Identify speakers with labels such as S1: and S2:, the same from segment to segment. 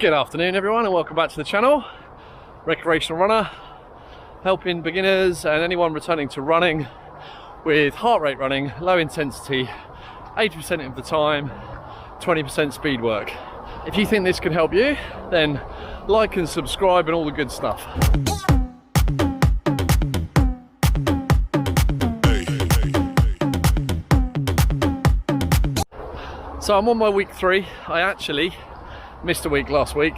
S1: Good afternoon everyone and welcome back to the channel. Recreational runner, helping beginners and anyone returning to running with heart rate running, low intensity, 80% of the time, 20% speed work. If you think this can help you, then like and subscribe and all the good stuff. So I'm on my week 3. I actually missed a week last week.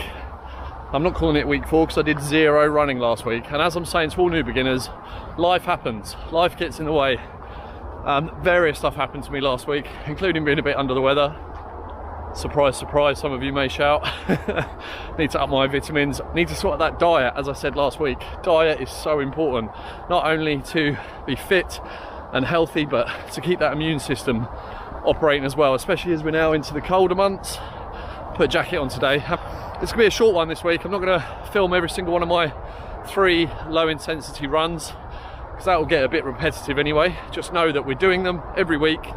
S1: I'm not calling it week 4 because I did 0 running last week. And as I'm saying to all new beginners, life happens. Life gets in the way. Various stuff happened to me last week, including being a bit under the weather. Surprise, surprise, some of you may shout. Need to up my vitamins. Need to sort out that diet, as I said last week. Diet is so important, not only to be fit and healthy, but to keep that immune system operating as well, especially as we're now into the colder months. Put a jacket on today. It's gonna be a short one this week. I'm not gonna film every single one of my 3 low intensity runs because that will get a bit repetitive anyway. Just know that we're doing them every week.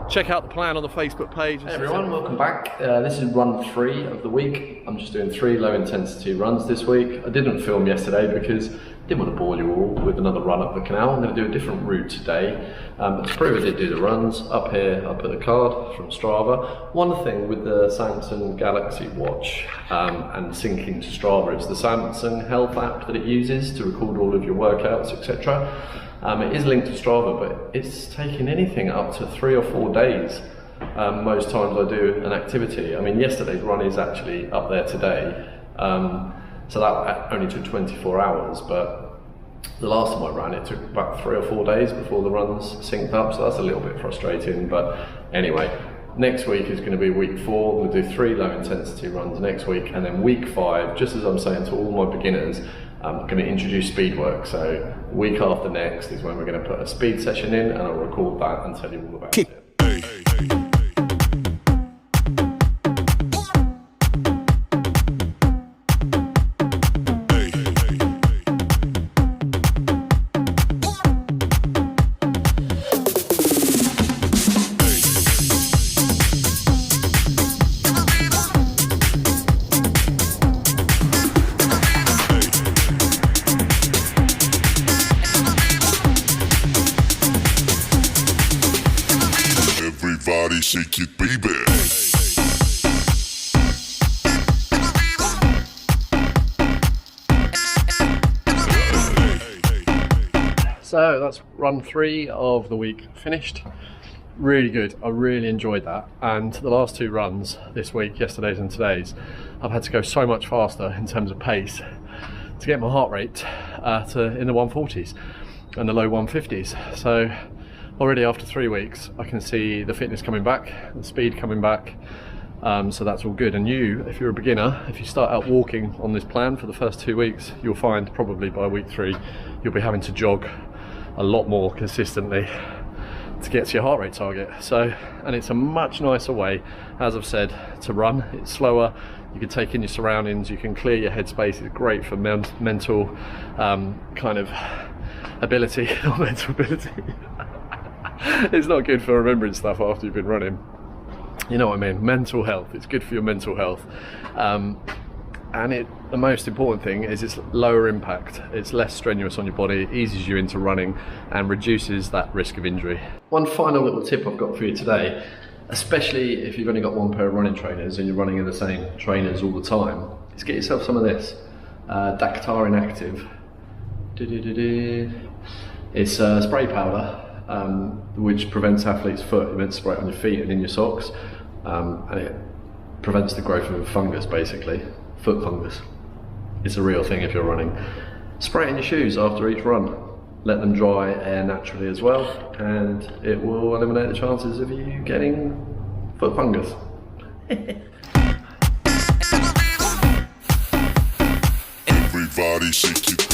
S1: Check out the plan on the Facebook page.
S2: Hey everyone, welcome back. This is run 3 of the week. I'm just doing 3 low intensity runs this week. I didn't film yesterday because I didn't want to bore you all with another run up the canal. I'm going to do a different route today. But to prove I did do the runs, up here I put the card from Strava. One thing with the Samsung Galaxy Watch and syncing to Strava is the Samsung Health app that it uses to record all of your workouts, etc. It is linked to Strava, but it's taking anything up to 3 or 4 days. Most times I do an activity. I mean, yesterday's run is actually up there today. So that only took 24 hours, but the last time I ran, it took about 3 or 4 days before the runs synced up, so that's a little bit frustrating. But anyway, next week is going to be week 4. We'll do 3 low intensity runs next week, and then week 5, just as I'm saying to all my beginners, I'm going to introduce speed work. So week after next is when we're going to put a speed session in, and I'll record that and tell you all about it.
S3: Everybody shake it, baby.
S1: So that's run 3 of the week finished. Really good. I really enjoyed that. And the last 2 runs this week, yesterday's and today's, I've had to go so much faster in terms of pace to get my heart rate in the 140s and the low 150s. So already after 3 weeks, I can see the fitness coming back, the speed coming back, so that's all good. And you, if you're a beginner, if you start out walking on this plan for the first 2 weeks, you'll find probably by week 3, you'll be having to jog a lot more consistently to get to your heart rate target. So, and it's a much nicer way, as I've said, to run. It's slower, you can take in your surroundings, you can clear your headspace. It's great for mental kind of ability, or mental ability. It's not good for remembering stuff after you've been running. You know what I mean? Mental health. It's good for your mental health. And the most important thing is it's lower impact. It's less strenuous on your body, it eases you into running and reduces that risk of injury. One final little tip I've got for you today, especially if you've only got 1 pair of running trainers and you're running in the same trainers all the time, is get yourself some of this. Dactarin Active. It's spray powder. Which prevents athlete's foot. You're meant to spray it on your feet and in your socks, and it prevents the growth of fungus, basically, foot fungus. It's a real thing if you're running. Spray it in your shoes after each run. Let them dry air naturally as well, and it will eliminate the chances of you getting foot fungus.
S3: Everybody shake it.